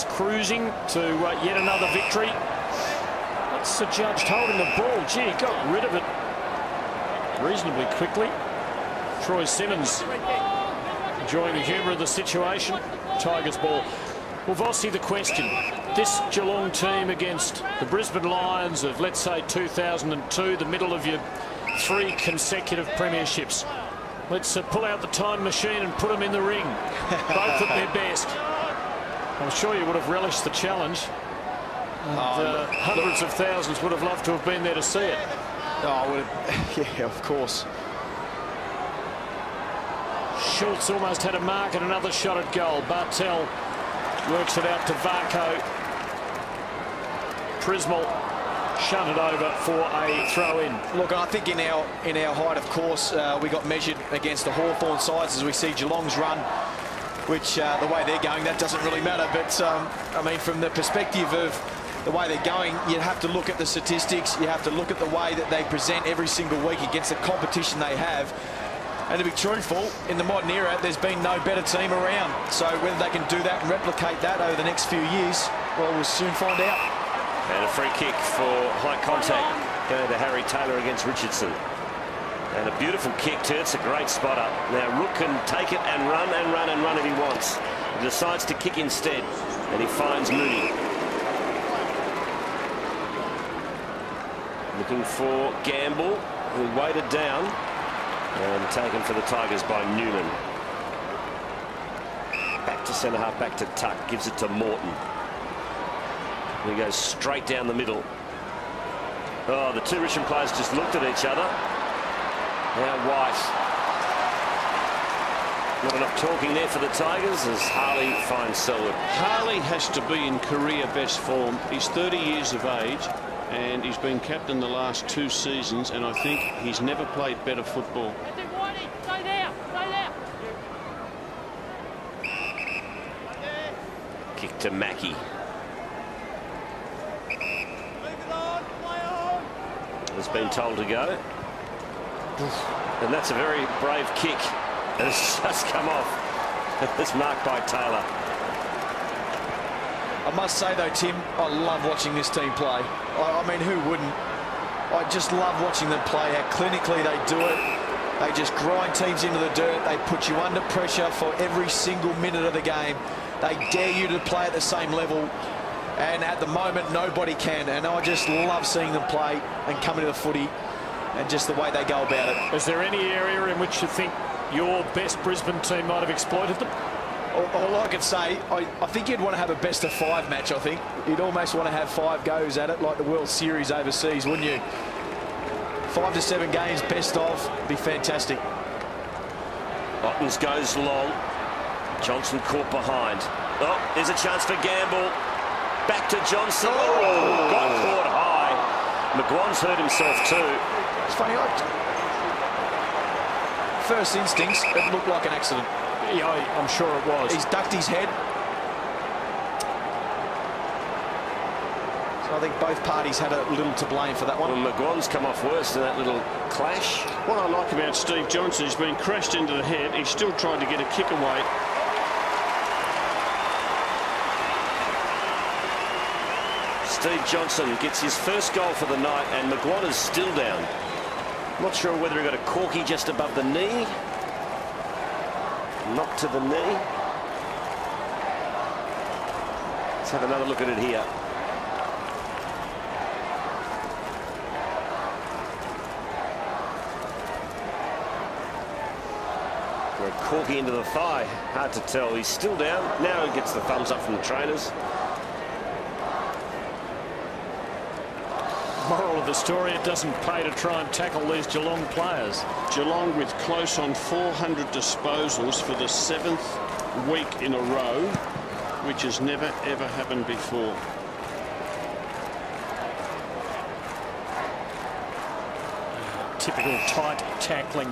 Tigers cruising to yet another victory. That's the judge holding the ball. Gee, got rid of it reasonably quickly. Troy Simmons enjoying the humour of the situation. Tigers ball. Well, Vossi, the question. This Geelong team against the Brisbane Lions of, let's say, 2002, the middle of your 3 consecutive premierships. Let's pull out the time machine and put them in the ring. Both at their best. I'm sure you would have relished the challenge. And, hundreds of thousands would have loved to have been there to see it. Oh, would have, yeah, of course. Schultz almost had a mark and another shot at goal. Bartel works it out to Varco. Prismal shunted over for a throw-in. Look, I think in our height, of course, we got measured against the Hawthorn sides as we see Geelong's run, which the way they're going, that doesn't really matter. But I mean, from the perspective of the way they're going, you have to look at the statistics. You have to look at the way that they present every single week against the competition they have. And to be truthful, in the modern era, there's been no better team around. So whether they can do that and replicate that over the next few years, well, we'll soon find out. And a free kick for high contact going to Harry Taylor against Richardson. And a beautiful kick too. It's a great spot up. Now Rook can take it and run and run and run if he wants. He decides to kick instead, and he finds Mooney. Looking for Gamble, who weighted down and taken for the Tigers by Newman. Back to centre half, back to Tuck, gives it to Morton. He goes straight down the middle. Oh, the 2 Richmond players just looked at each other. Now White. Not enough talking there for the Tigers as Harley finds Selwood. Harley has to be in career best form. He's 30 years of age and he's been captain the last 2 seasons, and I think he's never played better football. Kick to Mackie. Has been told to go. And that's a very brave kick. And it's just come off. It's marked by Taylor. I must say, though, Tim, I love watching this team play. I mean, who wouldn't? I just love watching them play, how clinically they do it. They just grind teams into the dirt. They put you under pressure for every single minute of the game. They dare you to play at the same level. And at the moment, nobody can. And I just love seeing them play and come into the footy and just the way they go about it. Is there any area in which you think your best Brisbane team might have exploited them? All I can say, I think you'd want to have a best-of-5 match, I think. You'd almost want to have 5 goes at it, like the World Series overseas, wouldn't you? 5 to 7 games, best of, be fantastic. Ottens goes long. Johnson caught behind. Oh, there's a chance for Gamble. Back to Johnson. Oh, got caught high. McGuan's hurt himself too. It's funny, first instincts, it looked like an accident. Yeah, I'm sure it was. He's ducked his head. So I think both parties had a little to blame for that one. Well, McGuan's come off worse in that little clash. What I like about Steve Johnson, he's been crashed into the head. He's still tried to get a kick away. Steve Johnson gets his first goal for the night, and McGuan is still down. Not sure whether he got a corky just above the knee. Knocked to the knee. Let's have another look at it here. Got a corky into the thigh. Hard to tell. He's still down. Now he gets the thumbs up from the trainers. Moral of the story, it doesn't pay to try and tackle these Geelong players. Geelong with close on 400 disposals for the 7th week in a row, which has never ever happened before. Typical tight tackling.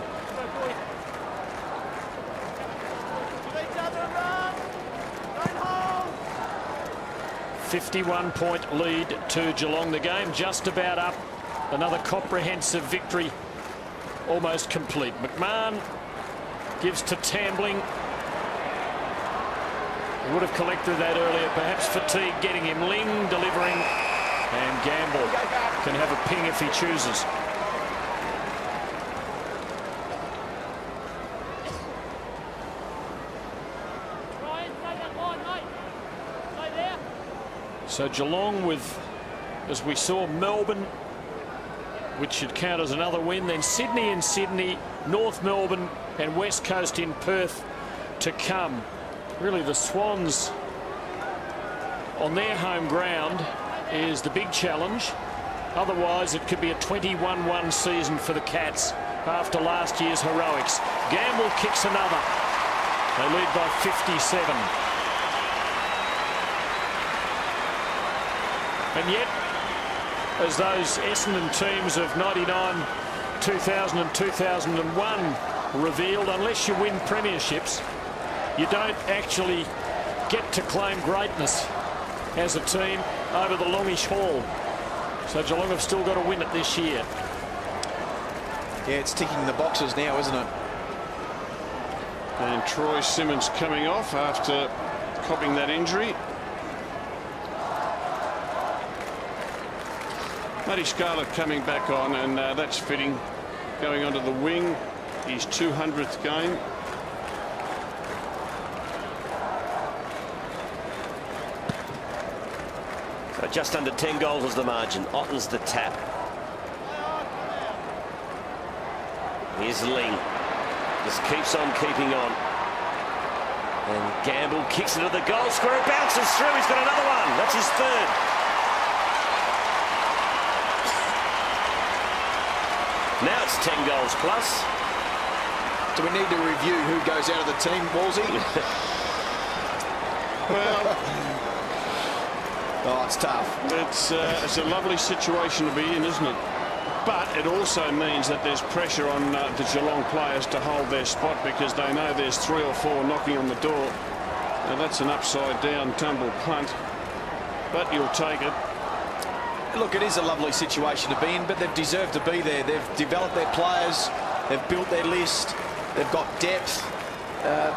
"51-point lead to Geelong. The game just about up. Another comprehensive victory, almost complete. McMahon gives to Tambling. Would have collected that earlier. Perhaps fatigue getting him. Ling delivering. And Gamble can have a ping if he chooses. So Geelong with, as we saw, Melbourne, which should count as another win. Then Sydney in Sydney, North Melbourne and West Coast in Perth to come. Really the Swans on their home ground is the big challenge. Otherwise it could be a 21-1 season for the Cats after last year's heroics. Gamble kicks another. They lead by 57. And yet, as those Essendon teams of 99, 2000 and 2001 revealed, unless you win premierships, you don't actually get to claim greatness as a team over the longish haul. So Geelong have still got to win it this year. Yeah, it's ticking the boxes now, isn't it? And Troy Simmons coming off after copping that injury. Mathew Scarlett coming back on, and that's fitting, going onto the wing, his 200th game. So just under 10 goals was the margin. Otten's the tap. Here's Ling. Just keeps on keeping on. And Gamble kicks it at the goal square. It bounces through. He's got another one. That's his third. Now it's 10 goals plus. Do we need to review who goes out of the team, Wolsey? Well, oh, it's tough. It's a lovely situation to be in, isn't it? But it also means that there's pressure on the Geelong players to hold their spot, because they know there's 3 or 4 knocking on the door. Now that's an upside down tumble punt, but you'll take it. Look, it is a lovely situation to be in, but they've deserved to be there. They've developed their players, they've built their list, they've got depth.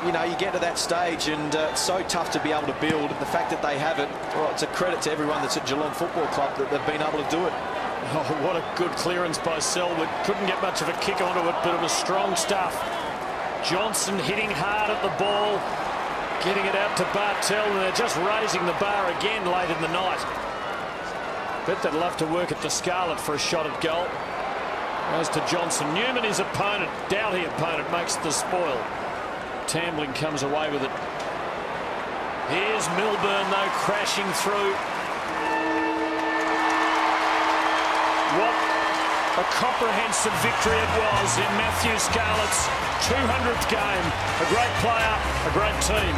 You know, you get to that stage, and it's so tough to be able to build. The fact that they have it, well, it's a credit to everyone that's at Geelong Football Club that they've been able to do it. Oh, what a good clearance by Selwood. Couldn't get much of a kick onto it, but it was strong stuff. Johnson hitting hard at the ball, getting it out to Bartel, and they're just raising the bar again late in the night. Bet they'd love to work it to Scarlett for a shot at goal. As to Johnson. Newman, his opponent, doughty opponent, makes the spoil. Tambling comes away with it. Here's Milburn, though, crashing through. What a comprehensive victory it was in Mathew Scarlett's 200th game. A great player, a great team.